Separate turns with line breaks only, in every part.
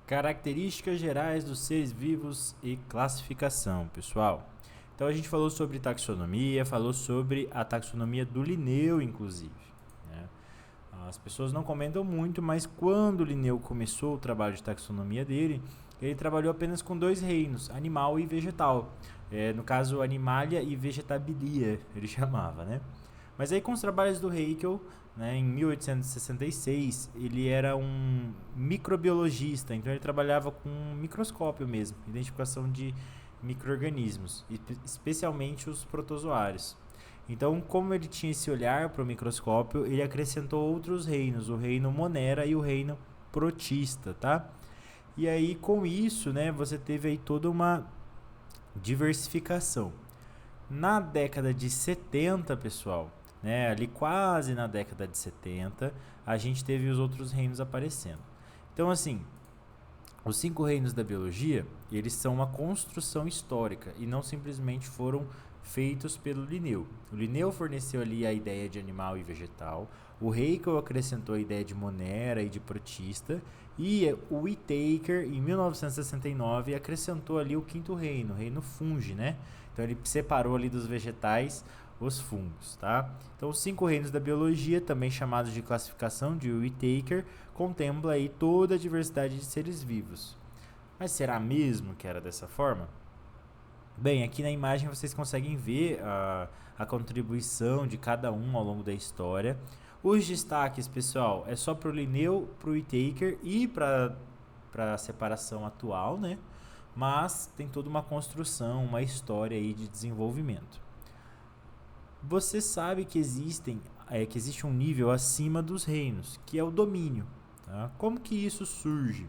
Características gerais dos seres vivos e classificação, pessoal. Então a gente falou sobre taxonomia, falou sobre a taxonomia do Linneu, inclusive, né? As pessoas não comentam muito, mas quando o Linneu começou o trabalho de taxonomia dele, ele trabalhou apenas com dois reinos, animal e vegetal. No caso, animalia e vegetabilia, ele chamava, né? Mas aí com os trabalhos do Haeckel, né, em 1866, ele era um microbiologista, então ele trabalhava com um microscópio mesmo, identificação de micro-organismos, especialmente os protozoários. Então, como ele tinha esse olhar para o microscópio, ele acrescentou outros reinos, o reino Monera e o reino Protista, tá? E aí, com isso, né, você teve aí toda uma diversificação. Na década de 70, pessoal, né, ali quase na década de 70, a gente teve os outros reinos aparecendo. Então, assim, os 5 reinos da biologia, eles são uma construção histórica e não simplesmente foram feitos pelo Linneu. O Linneu forneceu ali a ideia de animal e vegetal, o Haeckel acrescentou a ideia de Monera e de Protista, e o Whittaker, em 1969, acrescentou ali o quinto reino, o reino Fungi, né? Então ele separou ali dos vegetais os fungos, tá? Então os 5 reinos da biologia, também chamados de classificação de Whittaker, contempla aí toda a diversidade de seres vivos. Mas será mesmo que era dessa forma? Bem, aqui na imagem vocês conseguem ver a contribuição de cada um ao longo da história. Os destaques, pessoal, é só para o Linneu, para o Whittaker e para a separação atual, né? Mas tem toda uma construção, uma história aí de desenvolvimento. Você sabe que existe um nível acima dos reinos, que é o domínio. Tá? Como que isso surge?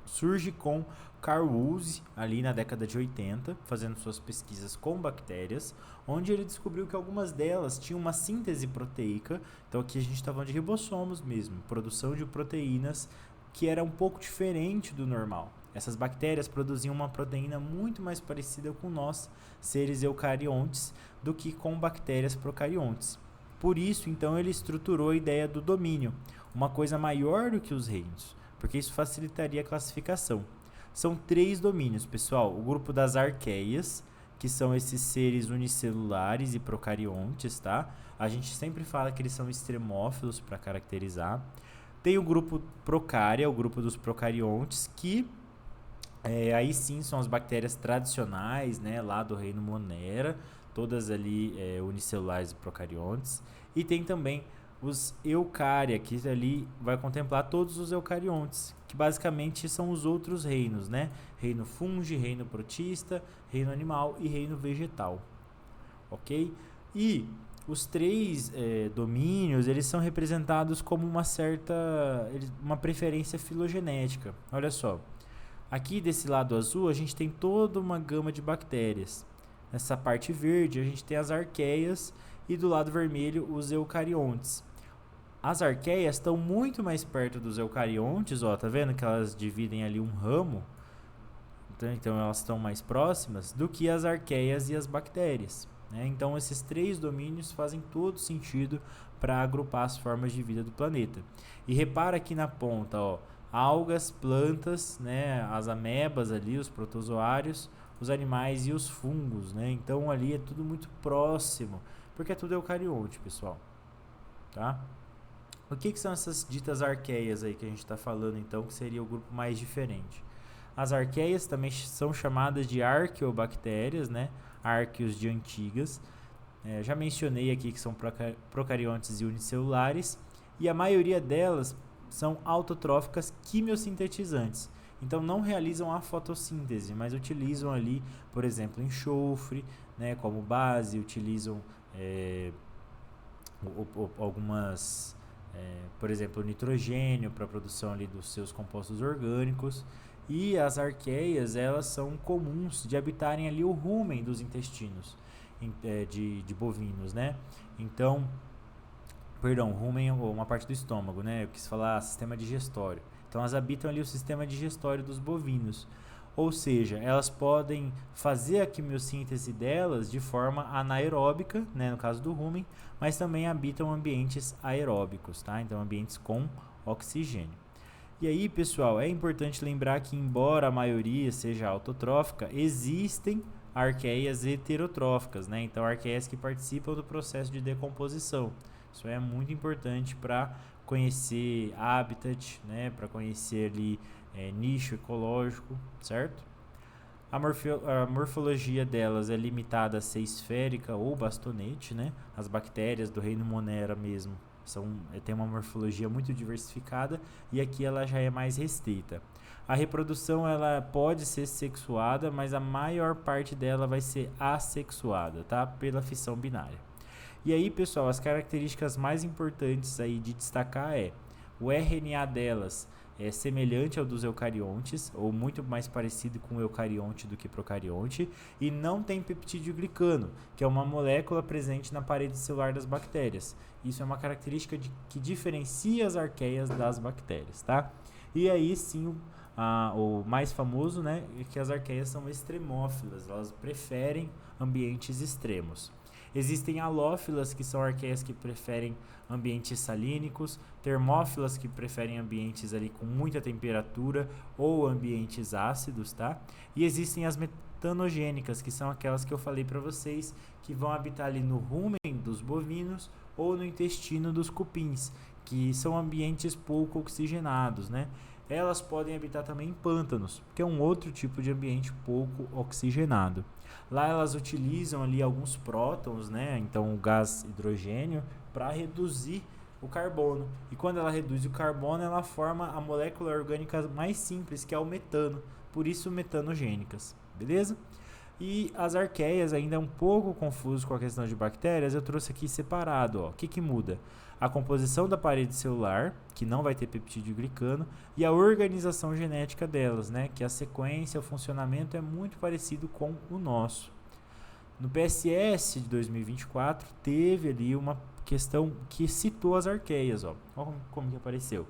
Surge com Carl Woese, ali na década de 80, fazendo suas pesquisas com bactérias, onde ele descobriu que algumas delas tinham uma síntese proteica. Então aqui a gente está falando de ribossomos mesmo, produção de proteínas que era um pouco diferente do normal. Essas bactérias produziam uma proteína muito mais parecida com nós, seres eucariontes, do que com bactérias procariontes. Por isso, então, ele estruturou a ideia do domínio, uma coisa maior do que os reinos, porque isso facilitaria a classificação. São 3 domínios, pessoal. O grupo das arqueias, que são esses seres unicelulares e procariontes, tá? A gente sempre fala que eles são extremófilos para caracterizar. Tem o grupo Procária, o grupo dos procariontes, que aí sim são as bactérias tradicionais, né, lá do reino Monera, todas ali unicelulares e procariontes. E tem também os Eucária, que ali vai contemplar todos os eucariontes, que basicamente são os outros reinos, né? Reino Fungi, reino Protista, reino animal e reino vegetal. Ok? E os 3 domínios, eles são representados como uma preferência filogenética. Olha só, aqui desse lado azul a gente tem toda uma gama de bactérias. Nessa parte verde a gente tem as arqueias e do lado vermelho os eucariontes. As arqueias estão muito mais perto dos eucariontes, ó, tá vendo que elas dividem ali um ramo? Então elas estão mais próximas do que as arqueias e as bactérias. Então esses 3 domínios fazem todo sentido para agrupar as formas de vida do planeta. E repara aqui na ponta, ó, algas, plantas, né, as amebas ali, os protozoários, os animais e os fungos, né? Então ali é tudo muito próximo, porque é tudo eucarionte, pessoal. Tá? O que são essas ditas arqueias aí que a gente está falando então, que seria o grupo mais diferente? As arqueias também são chamadas de arqueobactérias, né? Arqueos de antigas. Já mencionei aqui que são procariontes e unicelulares, e a maioria delas são autotróficas quimiosintetizantes. Então não realizam a fotossíntese, mas utilizam ali, por exemplo, enxofre, né, como base, utilizam algumas, por exemplo, nitrogênio para a produção ali dos seus compostos orgânicos. E as arqueias, elas são comuns de habitarem ali o rumen dos intestinos de bovinos, né? Então, perdão, rumen é uma parte do estômago, né? Eu quis falar sistema digestório. Então, elas habitam ali o sistema digestório dos bovinos. Ou seja, elas podem fazer a quimiossíntese delas de forma anaeróbica, né, no caso do rumen, mas também habitam ambientes aeróbicos, tá? Então, ambientes com oxigênio. E aí, pessoal, é importante lembrar que, embora a maioria seja autotrófica, existem arqueias heterotróficas, né? Então, arqueias que participam do processo de decomposição. Isso é muito importante para conhecer habitat, né? Para conhecer ali nicho ecológico, certo? A morfologia delas é limitada a ser esférica ou bastonete, né? As bactérias do reino Monera mesmo tem uma morfologia muito diversificada e aqui ela já é mais restrita. A reprodução ela pode ser sexuada, mas a maior parte dela vai ser assexuada, tá? Pela fissão binária. E aí, pessoal, as características mais importantes aí de destacar o RNA delas é semelhante ao dos eucariontes, ou muito mais parecido com o eucarionte do que procarionte, e não tem peptídeo glicano, que é uma molécula presente na parede celular das bactérias. Isso é uma característica que diferencia as arqueias das bactérias, tá? E aí sim, o mais famoso, né, é que as arqueias são extremófilas, elas preferem ambientes extremos. Existem halófilas, que são arqueias que preferem ambientes salínicos, termófilas, que preferem ambientes ali com muita temperatura ou ambientes ácidos, tá? E existem as metanogênicas, que são aquelas que eu falei para vocês, que vão habitar ali no rumen dos bovinos ou no intestino dos cupins, que são ambientes pouco oxigenados, né? Elas podem habitar também em pântanos, que é um outro tipo de ambiente pouco oxigenado. Lá elas utilizam ali alguns prótons, né? Então o gás hidrogênio, para reduzir o carbono. E quando ela reduz o carbono, ela forma a molécula orgânica mais simples, que é o metano. Por isso metanogênicas, beleza? E as arqueias, ainda é um pouco confuso com a questão de bactérias, eu trouxe aqui separado. Ó. O que muda? A composição da parede celular, que não vai ter peptídeo glicano, e a organização genética delas, né? Que a sequência, o funcionamento é muito parecido com o nosso. No PSS de 2024, teve ali uma questão que citou as arqueias. Ó. Olha como que apareceu.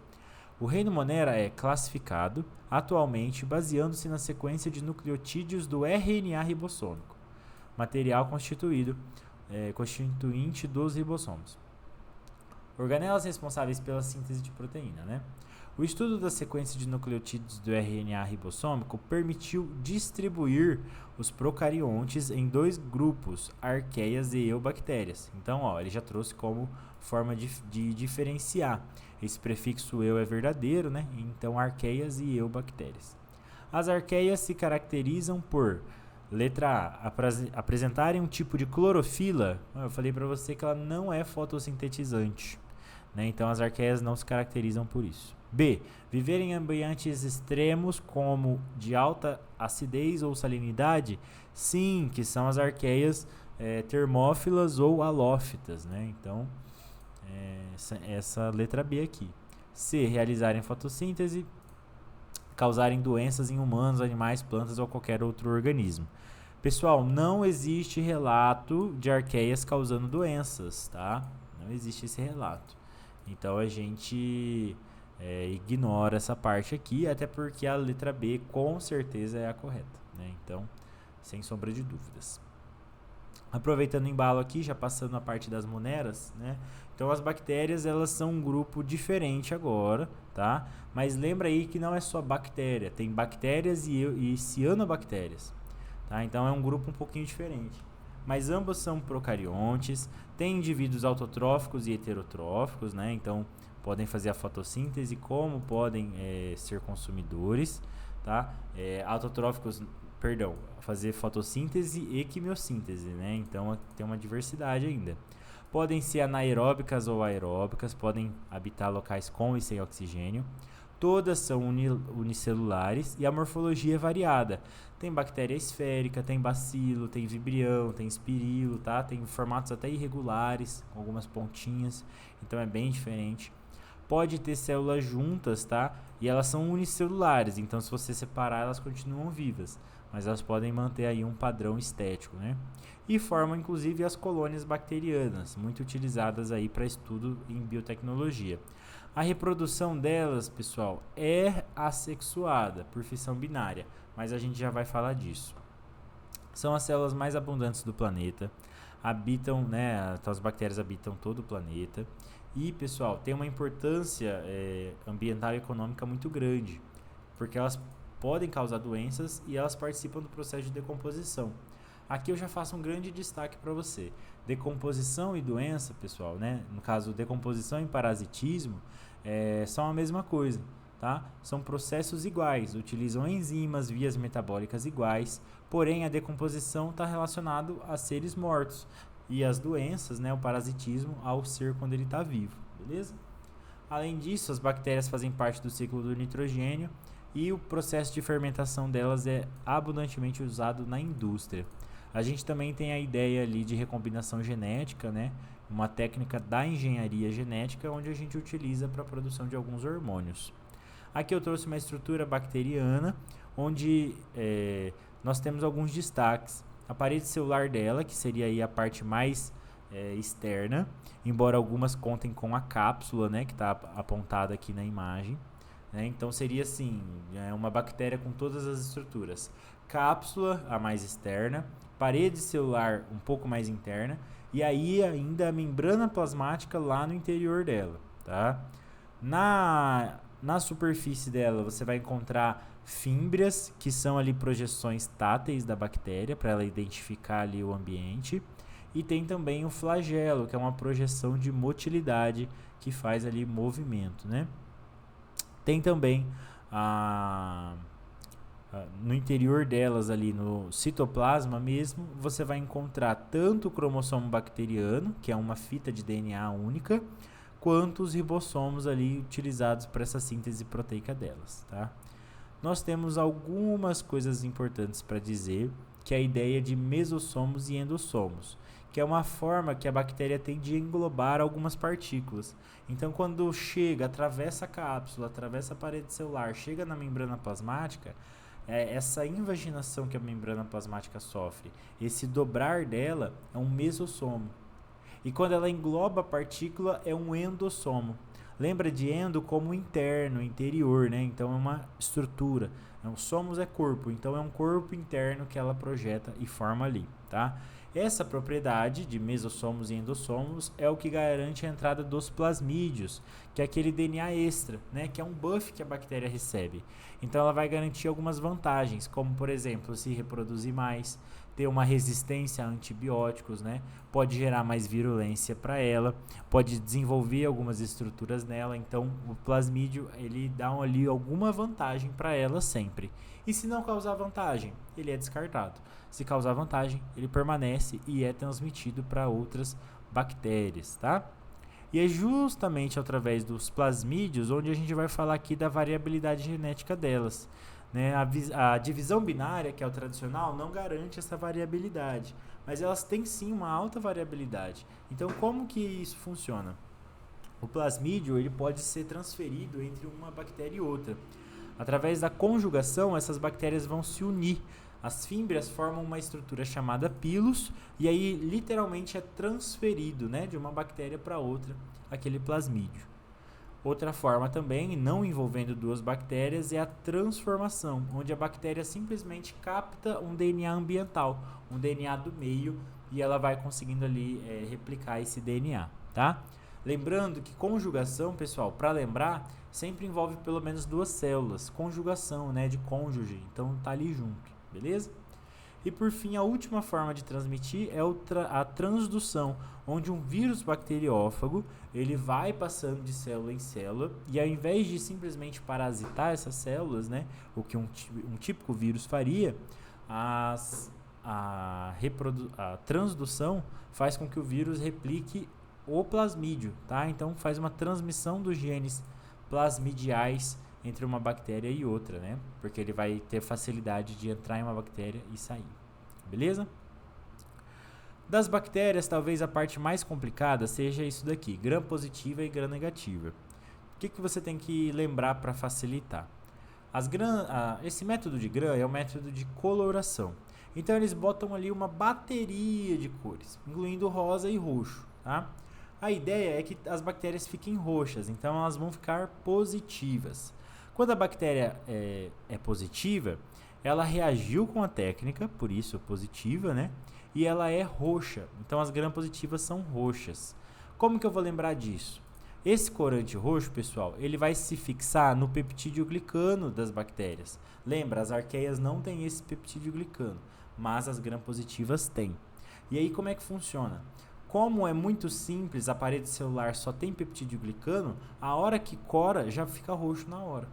O reino Monera é classificado atualmente baseando-se na sequência de nucleotídeos do RNA ribossômico, material constituinte dos ribossomos. Organelas responsáveis pela síntese de proteína, né? O estudo da sequência de nucleotídeos do RNA ribossômico permitiu distribuir os procariontes em dois grupos, arqueias e eubactérias. Então, ó, ele já trouxe como forma de diferenciar. Esse prefixo eu é verdadeiro, né? Então, arqueias e eubactérias. As arqueias se caracterizam por, letra A, apresentarem um tipo de clorofila. Eu falei para você que ela não é fotossintetizante, né? Então, as arqueias não se caracterizam por isso. B. Viver em ambientes extremos como de alta acidez ou salinidade? Sim, que são as arqueias termófilas ou halófitas, né? Então, essa letra B aqui. C. Realizarem fotossíntese, causarem doenças em humanos, animais, plantas ou qualquer outro organismo. Pessoal, não existe relato de arqueias causando doenças, tá? Não existe esse relato. Então, a gente ignora essa parte aqui, até porque a letra B com certeza é a correta, né? Então, sem sombra de dúvidas. Aproveitando o embalo aqui, já passando a parte das moneras, né? Então, as bactérias, elas são um grupo diferente agora, tá? Mas lembra aí que não é só bactéria, tem bactérias e cianobactérias, tá? Então, é um grupo um pouquinho diferente. Mas ambos são procariontes, tem indivíduos autotróficos e heterotróficos, né? Então, podem fazer a fotossíntese, como podem ser consumidores, tá? Autotróficos, fazer fotossíntese e quimiossíntese, né? Então, tem uma diversidade ainda. Podem ser anaeróbicas ou aeróbicas, podem habitar locais com e sem oxigênio. Todas são unicelulares e a morfologia é variada. Tem bactéria esférica, tem bacilo, tem vibrião, tem espirilo, tá? Tem formatos até irregulares, com algumas pontinhas, então é bem diferente. Pode ter células juntas, tá? E elas são unicelulares, então se você separar, elas continuam vivas, mas elas podem manter aí um padrão estético, né? E formam inclusive as colônias bacterianas, muito utilizadas aí para estudo em biotecnologia. A reprodução delas, pessoal, é assexuada por fissão binária, mas a gente já vai falar disso. São as células mais abundantes do planeta, habitam, né? Então as bactérias habitam todo o planeta. E, pessoal, tem uma importância ambiental e econômica muito grande, porque elas podem causar doenças e elas participam do processo de decomposição. Aqui eu já faço um grande destaque para você. Decomposição e doença, pessoal, né? No caso, decomposição e parasitismo são a mesma coisa, tá? São processos iguais, utilizam enzimas, vias metabólicas iguais, porém a decomposição está relacionado a seres mortos e as doenças, né, o parasitismo, ao ser quando ele está vivo, beleza? Além disso, as bactérias fazem parte do ciclo do nitrogênio e o processo de fermentação delas é abundantemente usado na indústria. A gente também tem a ideia ali de recombinação genética, né? Uma técnica da engenharia genética onde a gente utiliza para a produção de alguns hormônios. Aqui eu trouxe uma estrutura bacteriana onde nós temos alguns destaques. A parede celular dela, que seria aí a parte mais externa, embora algumas contem com a cápsula, né, que está apontada aqui na imagem. Né? Então seria assim, uma bactéria com todas as estruturas. Cápsula, a mais externa, parede celular um pouco mais interna, e aí ainda a membrana plasmática lá no interior dela. Tá? Na superfície dela você vai encontrar fímbrias, que são ali projeções táteis da bactéria, para ela identificar ali o ambiente. E tem também o flagelo, que é uma projeção de motilidade, que faz ali movimento, né? Tem também no interior delas, ali no citoplasma mesmo, você vai encontrar tanto o cromossomo bacteriano, que é uma fita de DNA única, quanto os ribossomos ali utilizados para essa síntese proteica delas, tá? Nós temos algumas coisas importantes para dizer, que é a ideia de mesossomos e endossomos, que é uma forma que a bactéria tem de englobar algumas partículas. Então, quando chega, atravessa a cápsula, atravessa a parede celular, chega na membrana plasmática, essa invaginação que a membrana plasmática sofre, esse dobrar dela é um mesossomo. E quando ela engloba a partícula, é um endossomo. Lembra de endo como interno, interior, né? Então é uma estrutura. Somos é corpo, então é um corpo interno que ela projeta e forma ali, tá? Essa propriedade de mesossomos e endossomos é o que garante a entrada dos plasmídios, que é aquele DNA extra, né? Que é um buff que a bactéria recebe. Então ela vai garantir algumas vantagens, como por exemplo, se reproduzir mais, ter uma resistência a antibióticos, né? Pode gerar mais virulência para ela, pode desenvolver algumas estruturas nela. Então o plasmídio ele dá ali alguma vantagem para ela sempre. E se não causar vantagem, ele é descartado. Se causar vantagem, ele permanece e é transmitido para outras bactérias, tá? E é justamente através dos plasmídios onde a gente vai falar aqui da variabilidade genética delas. Né? A divisão binária, que é o tradicional, não garante essa variabilidade, mas elas têm sim uma alta variabilidade. Então, como que isso funciona? O plasmídio ele pode ser transferido entre uma bactéria e outra. Através da conjugação, essas bactérias vão se unir. As fímbrias formam uma estrutura chamada pilus e aí literalmente é transferido, né, de uma bactéria para outra aquele plasmídio. Outra forma também, não envolvendo duas bactérias, é a transformação, onde a bactéria simplesmente capta um DNA ambiental, um DNA do meio, e ela vai conseguindo ali replicar esse DNA, tá? Lembrando que conjugação, pessoal, para lembrar, sempre envolve pelo menos duas células, conjugação, né, de cônjuge, então tá ali junto, beleza? E por fim, a última forma de transmitir é a transdução, onde um vírus bacteriófago ele vai passando de célula em célula e ao invés de simplesmente parasitar essas células, né, o que um típico vírus faria, a transdução faz com que o vírus replique o plasmídio, tá? Então faz uma transmissão dos genes plasmidiais entre uma bactéria e outra, né? Porque ele vai ter facilidade de entrar em uma bactéria e sair. Beleza? Das bactérias, talvez a parte mais complicada seja isso daqui, gram positiva e gram negativa. O que você tem que lembrar para facilitar? Esse método de gram é o método de coloração. Então eles botam ali uma bateria de cores, incluindo rosa e roxo, tá? A ideia é que as bactérias fiquem roxas, então elas vão ficar positivas. Quando a bactéria é positiva, ela reagiu com a técnica, por isso positiva, né? E ela é roxa, então as gram-positivas são roxas. Como que eu vou lembrar disso? Esse corante roxo, pessoal, ele vai se fixar no peptídeo glicano das bactérias. Lembra, as arqueias não têm esse peptídeo glicano, mas as gram-positivas têm. E aí como é que funciona? Como é muito simples, a parede celular só tem peptídeo glicano, a hora que cora já fica roxo na hora,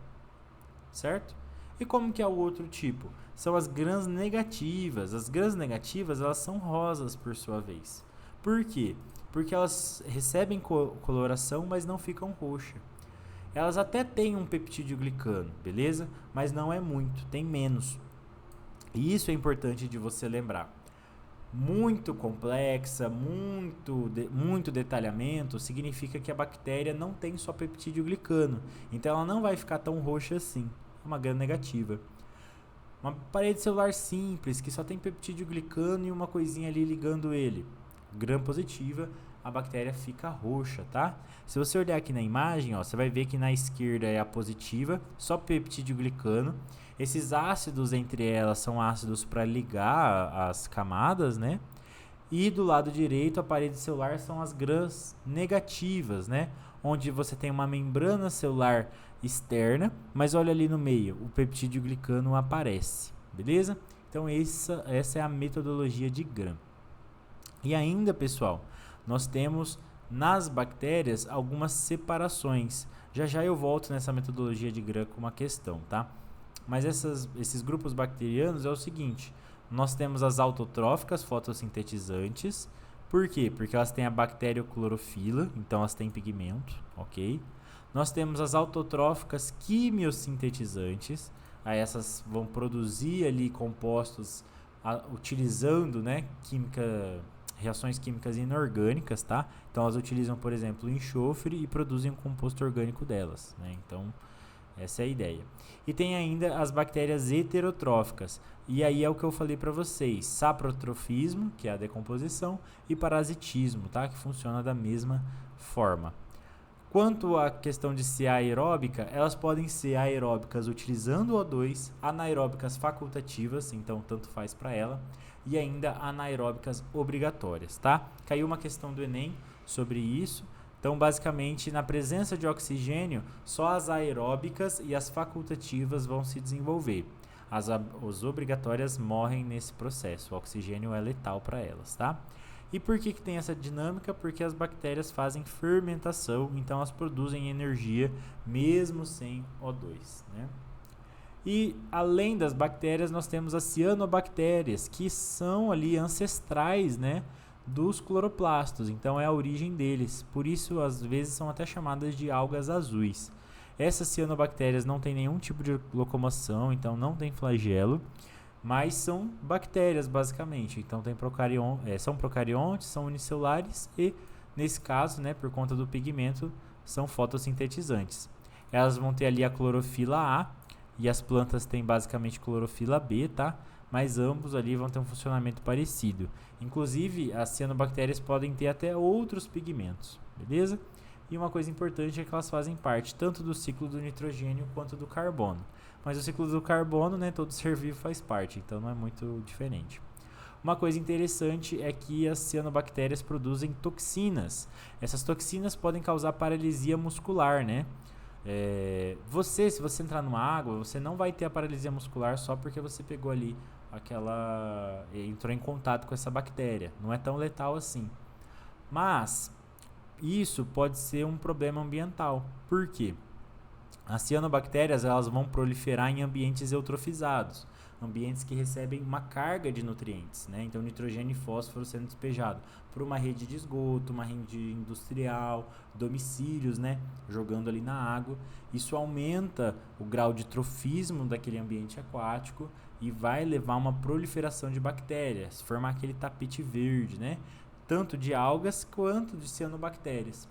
certo? E como que é o outro tipo? São as grãs negativas. As grãs negativas, elas são rosas por sua vez. Por quê? Porque elas recebem coloração, mas não ficam roxas. Elas até têm um peptídeo glicano, beleza? Mas não é muito, tem menos. E isso é importante de você lembrar. Muito complexa, muito detalhamento, significa que a bactéria não tem só peptídeo glicano. Então ela não vai ficar tão roxa assim. É uma gram negativa. Uma parede celular simples, que só tem peptídeo glicano e uma coisinha ali ligando ele. Gram positiva, a bactéria fica roxa, tá? Se você olhar aqui na imagem, ó, você vai ver que na esquerda é a positiva, só peptídeo glicano. Esses ácidos entre elas são ácidos para ligar as camadas, né? E do lado direito, a parede celular são as grãs negativas, né? Onde você tem uma membrana celular externa, mas olha ali no meio, o peptídeo glicano aparece, beleza? Então essa é a metodologia de Gram. E ainda, pessoal, nós temos nas bactérias algumas separações. Já eu volto nessa metodologia de Gram com uma questão, tá? Mas esses grupos bacterianos é o seguinte: nós temos as autotróficas fotossintetizantes. Por quê? Porque elas têm a bacterioclorofila, então elas têm pigmento, ok? Nós temos as autotróficas quimiosintetizantes. Aí essas vão produzir ali compostos utilizando, né, reações químicas inorgânicas, tá? Então elas utilizam, por exemplo, o enxofre e produzem um composto orgânico delas, né? Então essa é a ideia. E tem ainda as bactérias heterotróficas. E aí é o que eu falei para vocês: saprotrofismo, que é a decomposição, e parasitismo, tá? Que funciona da mesma forma. Quanto à questão de ser aeróbica, elas podem ser aeróbicas utilizando o O2, anaeróbicas facultativas, então tanto faz para ela, e ainda anaeróbicas obrigatórias, tá? Caiu uma questão do Enem sobre isso. Então, basicamente, na presença de oxigênio, só as aeróbicas e as facultativas vão se desenvolver. As obrigatórias morrem nesse processo. O oxigênio é letal para elas, tá? E por que tem essa dinâmica? Porque as bactérias fazem fermentação, então elas produzem energia mesmo sem O2, né? E além das bactérias, nós temos as cianobactérias, que são ali ancestrais, né, dos cloroplastos, então é a origem deles. Por isso, às vezes, são até chamadas de algas azuis. Essas cianobactérias não têm nenhum tipo de locomoção, então não tem flagelo, mas são bactérias, basicamente. Então são procariontes, são unicelulares e, nesse caso, né, por conta do pigmento, são fotossintetizantes. Elas vão ter ali a clorofila A e as plantas têm basicamente clorofila B, tá? Mas ambos ali vão ter um funcionamento parecido. Inclusive, as cianobactérias podem ter até outros pigmentos, beleza? E uma coisa importante é que elas fazem parte tanto do ciclo do nitrogênio quanto do carbono. Mas o ciclo do carbono, né, todo ser vivo faz parte, então não é muito diferente. Uma coisa interessante é que as cianobactérias produzem toxinas. Essas toxinas podem causar paralisia muscular, né? Se você entrar numa água, você não vai ter a paralisia muscular só porque você pegou ali entrou em contato com essa bactéria. Não é tão letal assim. Mas isso pode ser um problema ambiental. Por quê? As cianobactérias, elas vão proliferar em ambientes eutrofizados, ambientes que recebem uma carga de nutrientes, né? Então nitrogênio e fósforo sendo despejado por uma rede de esgoto, uma rede industrial, domicílios, né, jogando ali na água. Isso aumenta o grau de trofismo daquele ambiente aquático e vai levar a uma proliferação de bactérias, formar aquele tapete verde, né? Tanto de algas quanto de cianobactérias.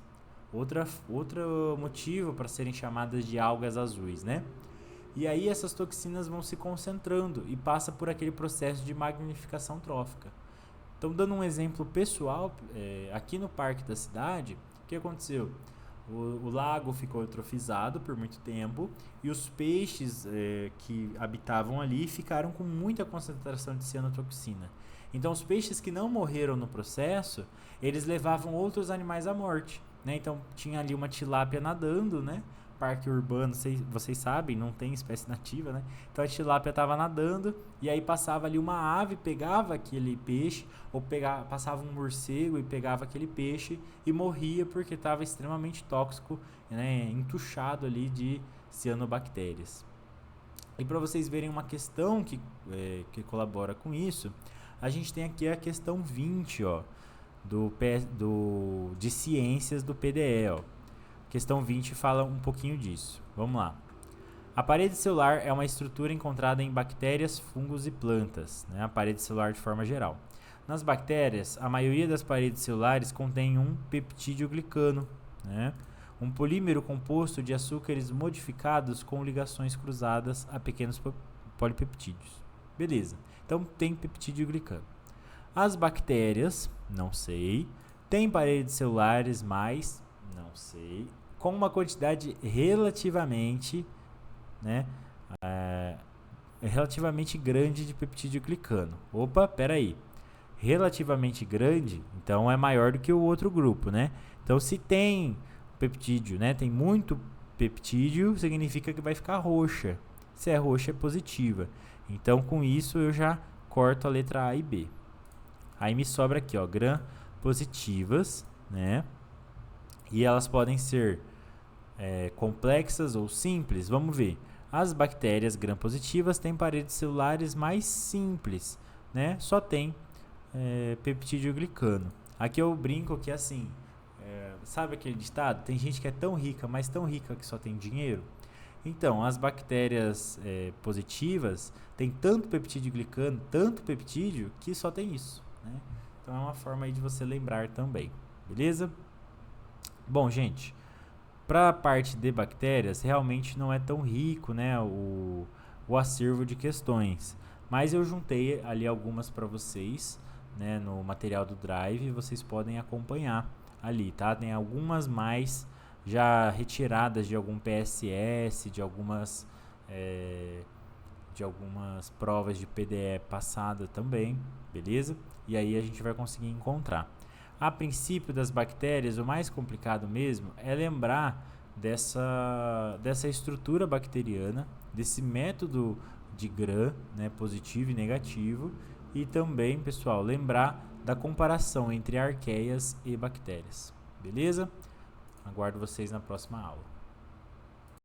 Outro motivo para serem chamadas de algas azuis, né? E aí essas toxinas vão se concentrando e passa por aquele processo de magnificação trófica. Então, dando um exemplo pessoal, aqui no parque da cidade, o que aconteceu? O lago ficou eutrofizado por muito tempo e os peixes que habitavam ali ficaram com muita concentração de cianotoxina. Então, os peixes que não morreram no processo, eles levavam outros animais à morte. né? Então tinha ali uma tilápia nadando, né? Parque urbano, vocês sabem, não tem espécie nativa, né? Então a tilápia estava nadando e aí passava ali uma ave, pegava aquele peixe, ou passava um morcego e pegava aquele peixe e morria porque estava extremamente tóxico, né? Entuchado ali de cianobactérias. E para vocês verem uma questão que colabora com isso, a gente tem aqui a questão 20, ó, de ciências do PDE, ó. Questão 20 fala um pouquinho disso. Vamos lá. A parede celular é uma estrutura encontrada em bactérias, fungos e plantas, né? A parede celular de forma geral. Nas bactérias, a maioria das paredes celulares contém um peptídeo glicano, né? Um polímero composto de açúcares modificados com ligações cruzadas a pequenos polipeptídeos. Beleza. Então tem peptídeo glicano. As bactérias, não sei. Tem paredes celulares, mas não sei. Com uma quantidade relativamente, né, relativamente grande de peptídeo glicano. Opa, peraí. Relativamente grande, então é maior do que o outro grupo, né? Então se tem peptídeo, né, tem muito peptídeo, significa que vai ficar roxa. Se é roxa, é positiva. Então com isso eu já corto a letra A e B. Aí me sobra aqui, ó, gram positivas, né? E elas podem ser complexas ou simples. Vamos ver. As bactérias gram-positivas têm paredes celulares mais simples, né? Só tem peptídeo glicano. Aqui eu brinco que assim, sabe aquele ditado? Tem gente que é tão rica, mas tão rica que só tem dinheiro. Então, as bactérias positivas têm tanto peptídeo glicano, tanto peptídeo, que só tem isso, né? Então é uma forma aí de você lembrar também, beleza? Bom, gente, para a parte de bactérias, realmente não é tão rico, né, o acervo de questões. Mas eu juntei ali algumas para vocês, né, no material do Drive, vocês podem acompanhar ali, tá? Tem algumas mais já retiradas de algum PSS, de algumas provas de PDE passada também, beleza? E aí a gente vai conseguir encontrar. A princípio das bactérias, o mais complicado mesmo é lembrar dessa estrutura bacteriana, desse método de Gram, né, positivo e negativo, e também, pessoal, lembrar da comparação entre arqueias e bactérias, beleza? Aguardo vocês na próxima aula.